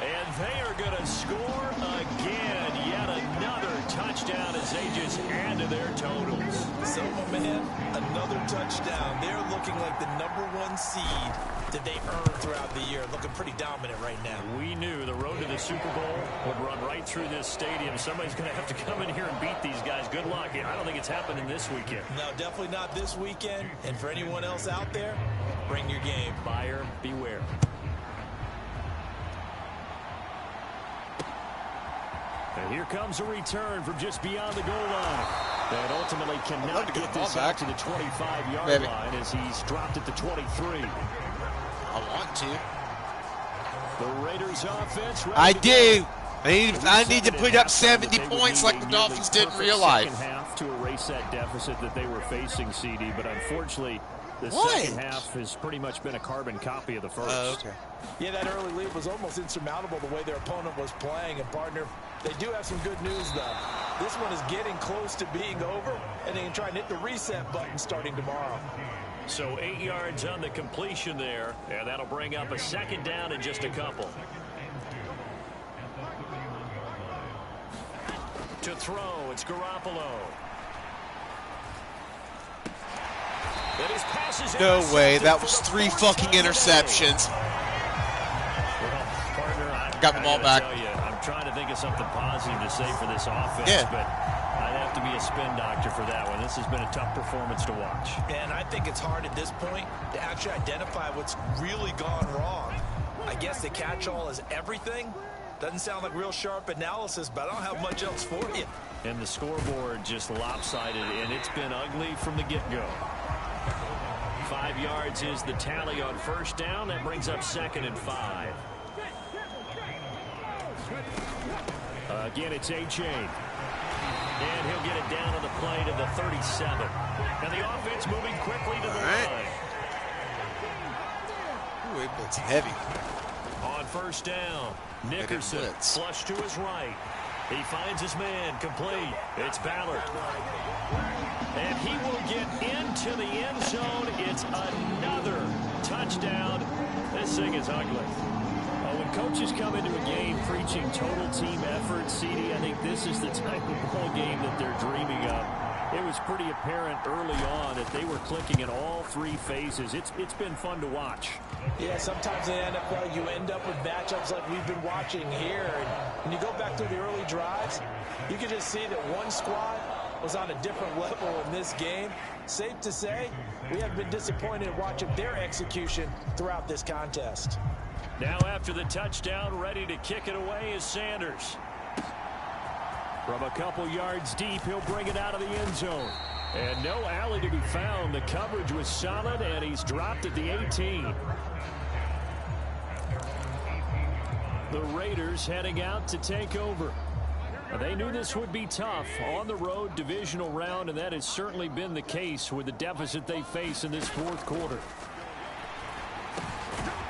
And they are going to score again. Yet another touchdown as they just add to their totals. So, my man, another touchdown. They're looking like the #1 seed that they earned throughout the year. Looking pretty dominant right now. We knew the road to the Super Bowl would run right through this stadium. Somebody's going to have to come in here and beat these guys. Good luck. I don't think it's happening this weekend. No, definitely not this weekend. And for anyone else out there, bring your game. Buyer beware. And here comes a return from just beyond the goal line. That ultimately cannot get this out to the 25-yard line as he's dropped at the 23. I want to. The Raiders offense. I do. I need to put up 70 points like the Dolphins did in real life. Second half to erase that deficit that they were facing, CD, but unfortunately, the What? second half has pretty much been a carbon copy of the first. Oh, okay. Yeah, that early lead was almost insurmountable the way their opponent was playing. And, partner, they do have some good news, though. This one is getting close to being over, and they can try and hit the reset button starting tomorrow. So 8 yards on the completion there, and that'll bring up a second down in just a couple. To throw, it's Garoppolo. And his pass is No way. That was for the 3 fourth fucking time today. interceptions. Well, partner, Got the ball back. Tell you, I'm trying to think of something positive to say for this offense, Yeah. but I'd have to be a spin doctor for that one. This has been a tough performance to watch. And I think it's hard at this point to actually identify what's really gone wrong. I guess the catch-all is everything. Doesn't sound like real sharp analysis, but I don't have much else for you. And the scoreboard just lopsided, and it's been ugly from the get-go. 5 yards is the tally on first down. That brings up 2nd and 5. Again, it's A-Chain. And he'll get it down to the play to the 37. And the offense moving quickly to the line. Ooh, it blitz heavy. On first down, Nickerson blitz. flush to his right. He finds his man complete. It's Ballard. And he will get into the end zone. It's another touchdown. This thing is ugly. When coaches come into a game preaching total team effort, CD, I think this is the type of ball game that they're dreaming of. It was pretty apparent early on that they were clicking in all 3 phases. It's been fun to watch. Yeah, sometimes in the NFL you end up with matchups like we've been watching here. And when you go back to the early drives, you can just see that one squad was on a different level in this game. Safe to say, we have been disappointed watching their execution throughout this contest. Now after the touchdown, ready to kick it away is Sanders. From a couple yards deep, he'll bring it out of the end zone. And no alley to be found. The coverage was solid, and he's dropped at the 18. The Raiders heading out to take over. They knew this would be tough on the road divisional round, and that has certainly been the case with the deficit they face in this fourth quarter.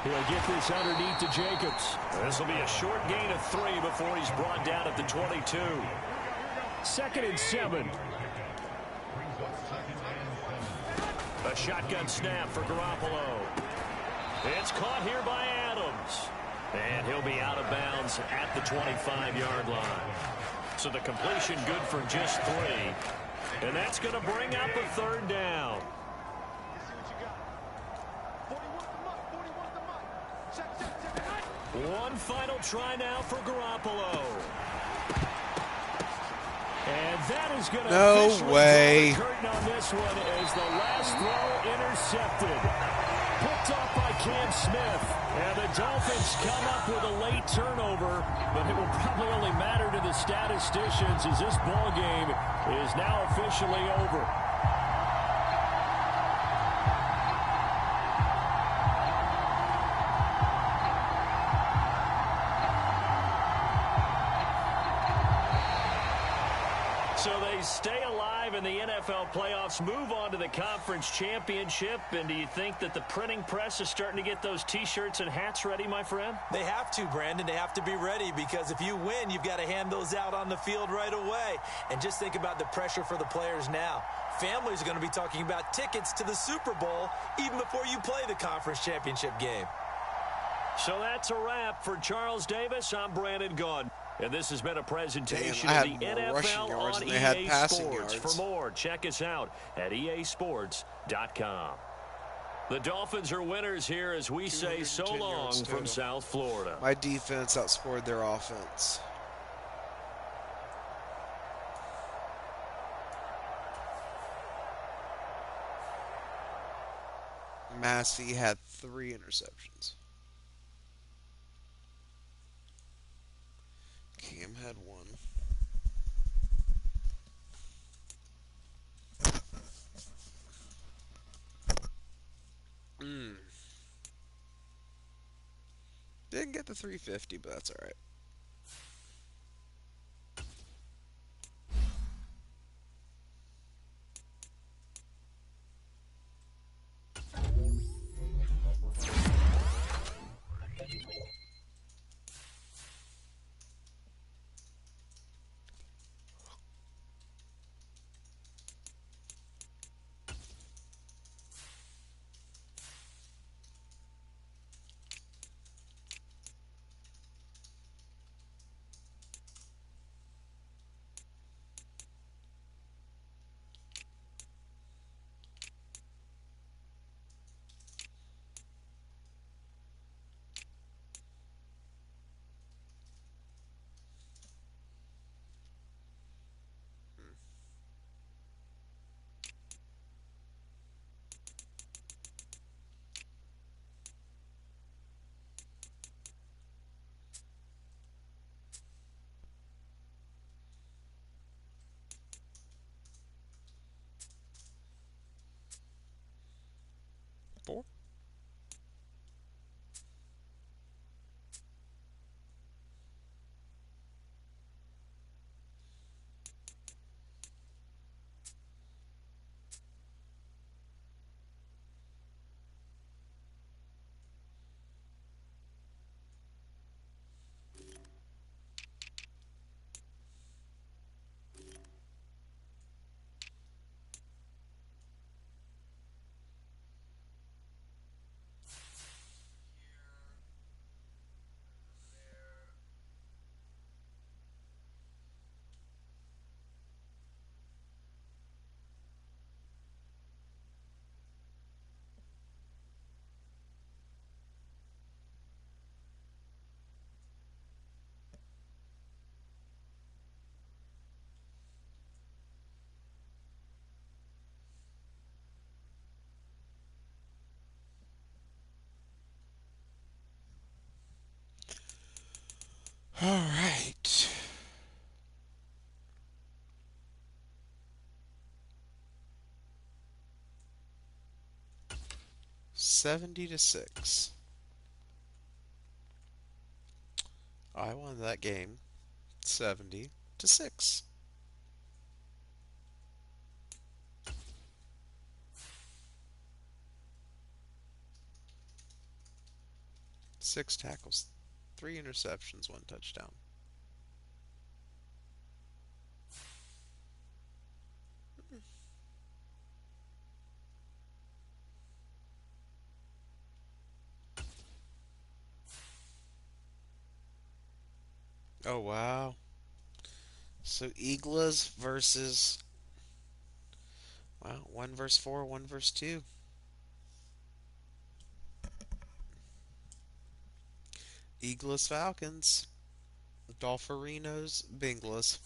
He'll get this underneath to Jacobs. This will be a short gain of 3 before he's brought down at the 22. 2nd and 7. A shotgun snap for Garoppolo. It's caught here by Adams. And he'll be out of bounds at the 25-yard line. So the completion good for just 3. And that's going to bring up a 3rd down. One final try now for Garoppolo. And that is going to No way. draw the curtain on this one as the last throw intercepted. Picked off by Cam Smith. And the Dolphins come up with a late turnover, but it will probably only matter to the statisticians as this ball game is now officially over. So they stay alive in the NFL playoffs, move on to the conference championship. And do you think that the printing press is starting to get those T-shirts and hats ready, my friend? They have to, Brandon. They have to be ready because if you win, you've got to hand those out on the field right away. And just think about the pressure for the players now. Families are going to be talking about tickets to the Super Bowl even before you play the conference championship game. So that's a wrap for Charles Davis. I'm Brandon Gaudin. And this has been a presentation Damn, I of the had more rushing NFL yards on than they had EA passing Sports. yards. For more, check us out at easports.com. The Dolphins are winners here as we say so 210 long yards from total. South Florida. My defense outscored their offense. Massey had 3 interceptions. Cam had 1. Didn't get the 350, but that's all right. Four. All right. 70-6. I won that game 70-6. 6 tackles, 3 interceptions, 1 touchdown. Oh wow. So Eagles versus, wow, 1 versus 4, 1 versus 2. Eagles Falcons. Dolpharinos Bengals.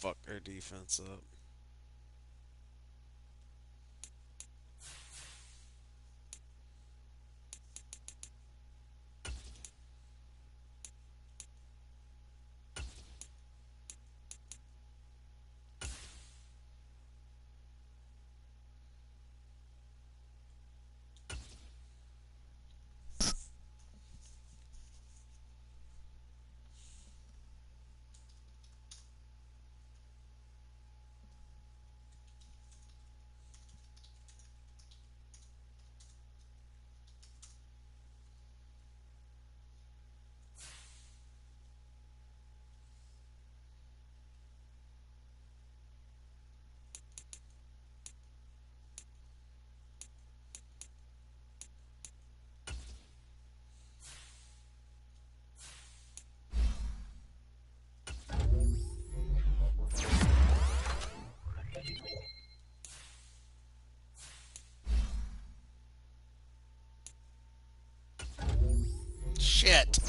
Fuck their defense up. Shit.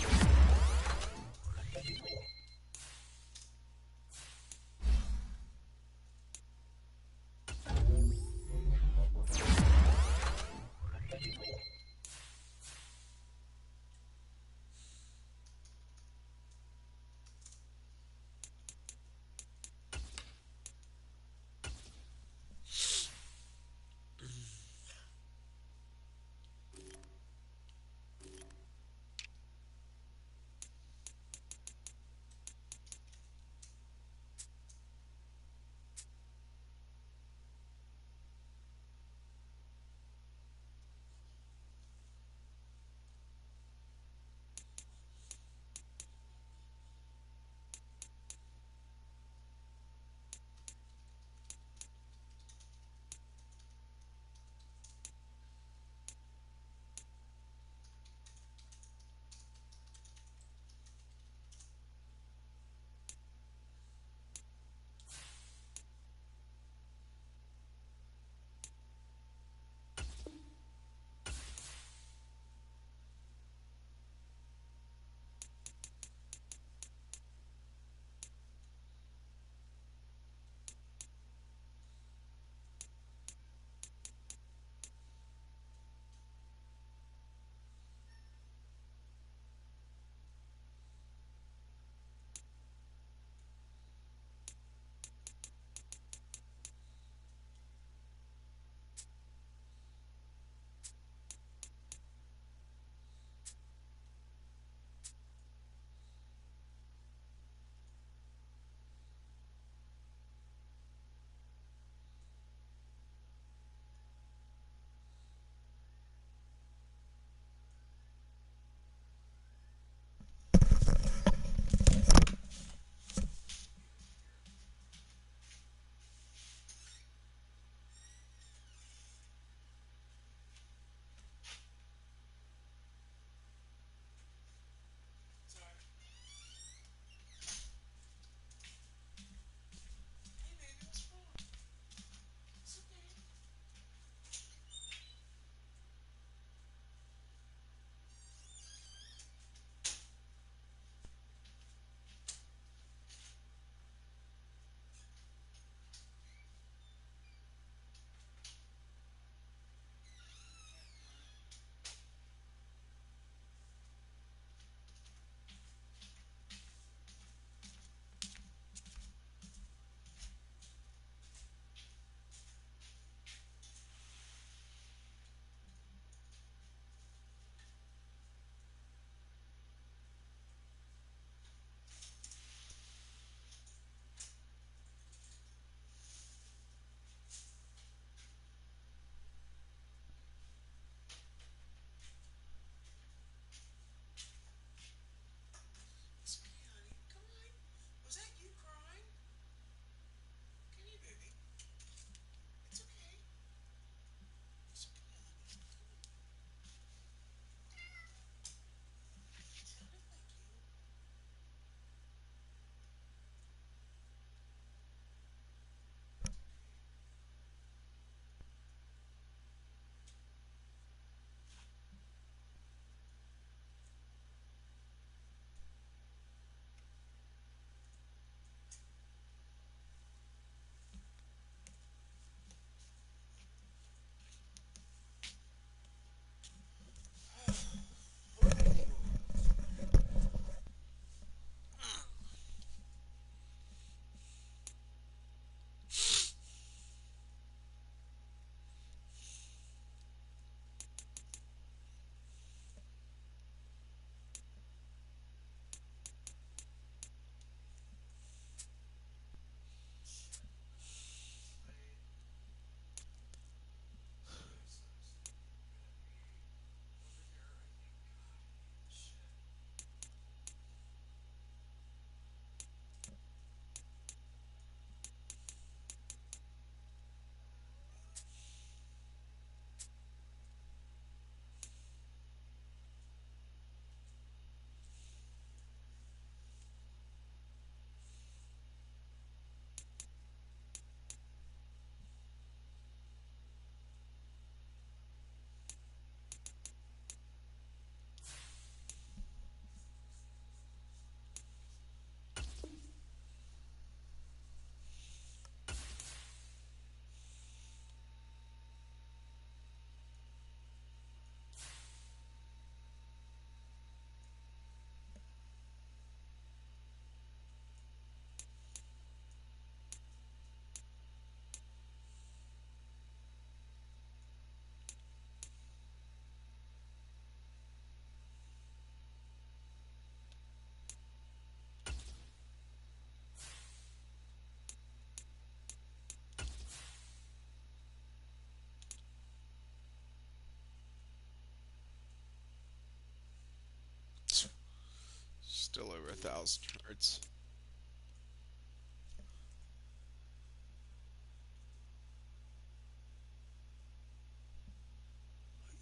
1,000 yards.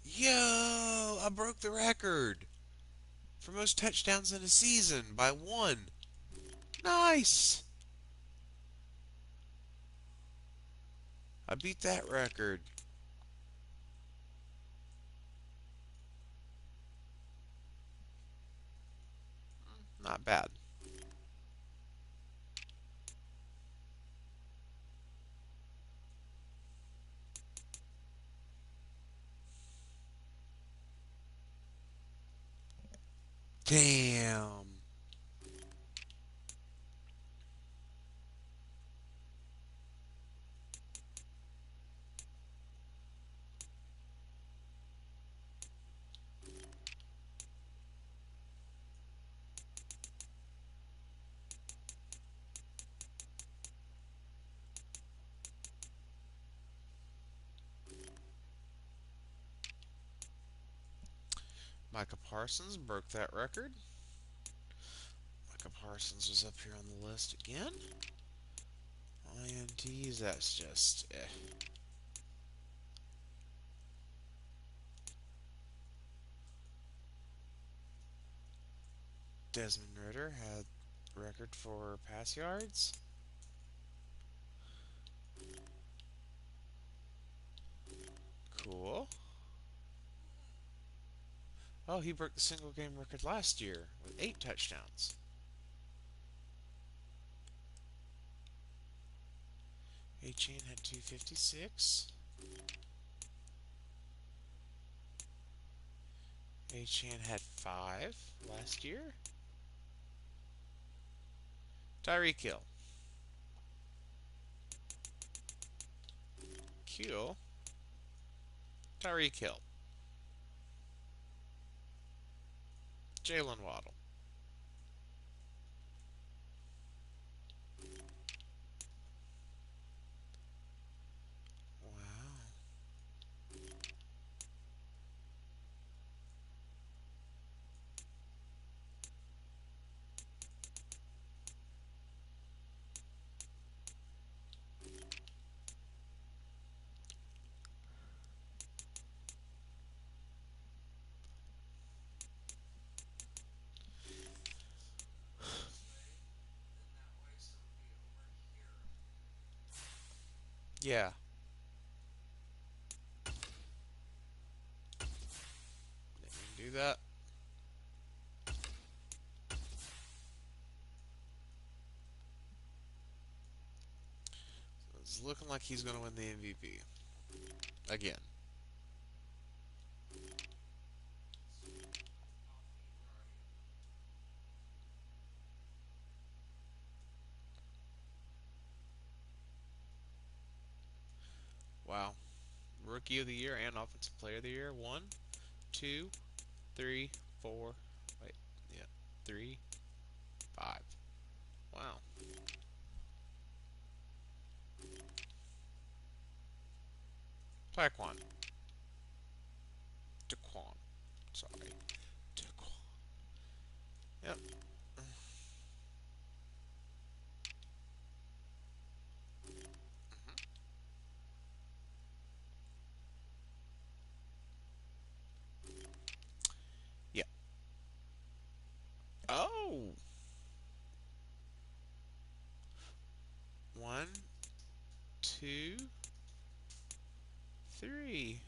Yo, I broke the record for most touchdowns in a season by one. Nice. I beat that record. Not bad. Damn. Micah Parsons broke that record. Micah Parsons was up here on the list again. INTs, that's just Desmond Ritter had record for pass yards. Cool. Oh, he broke the single game record last year with 8 touchdowns. Achane had 256. Achane had 5 last year. Tyreek Hill. Kill. Tyreek Hill. Jalen Waddle. Wow. Yeah. Didn't do that. It's looking like he's going to win the MVP. Again. Wow. Rookie of the Year and Offensive Player of the Year. 1, 2, 3, 4. Wait. Yeah. 3, 5. Wow. Taekwon. Daquan. Sorry. Daquan. Yep. Yep. Oh! 1, 2, 3.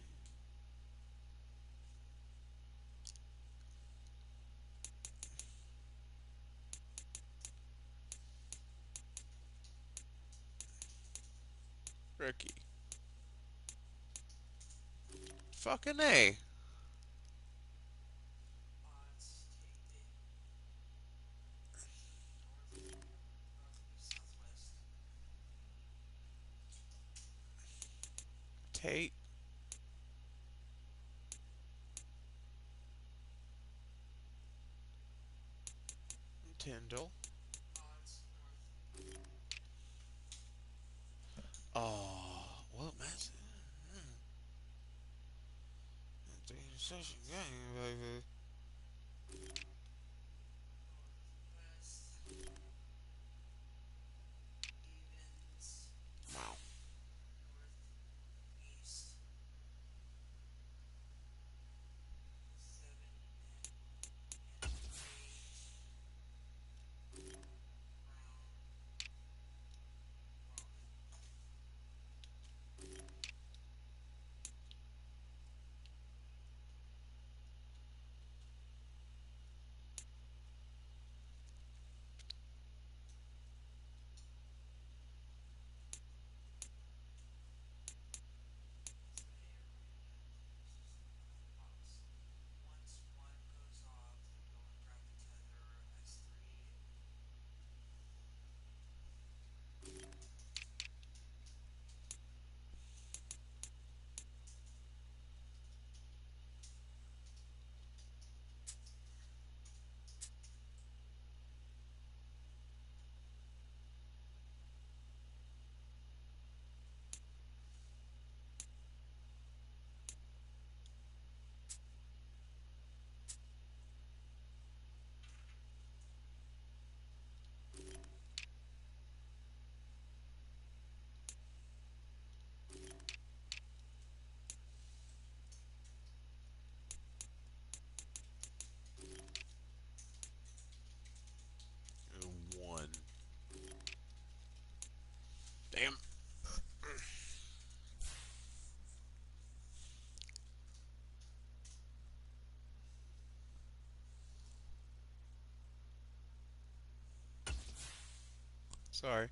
Rookie. Fucking A. Tate. Tyndall. Oh, well, man. Such a game, baby. Sorry.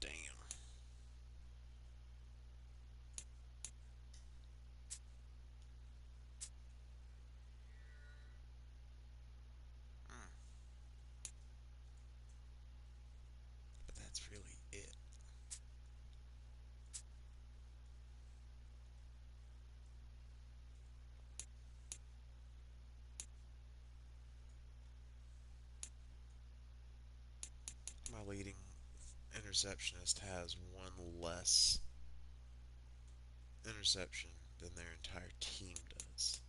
Damn. But that's really it. My leading interceptionist has one less interception than their entire team does.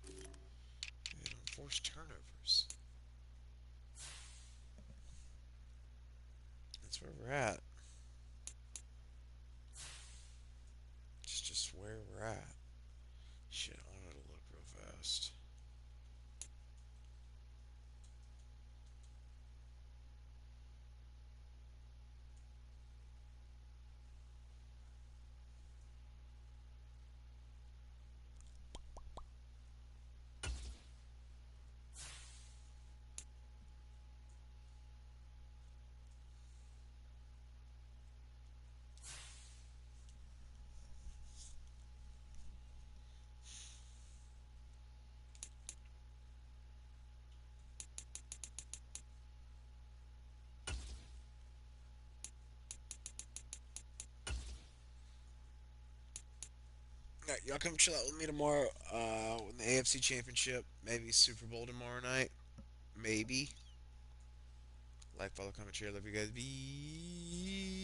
They don't force turnovers. That's where we're at. It's just where we're at. Shit, I wanted to look real fast. Alright, y'all come chill out with me tomorrow. In the AFC Championship, maybe Super Bowl tomorrow night. Maybe. Like, follow, comment, share. Love you guys. Be.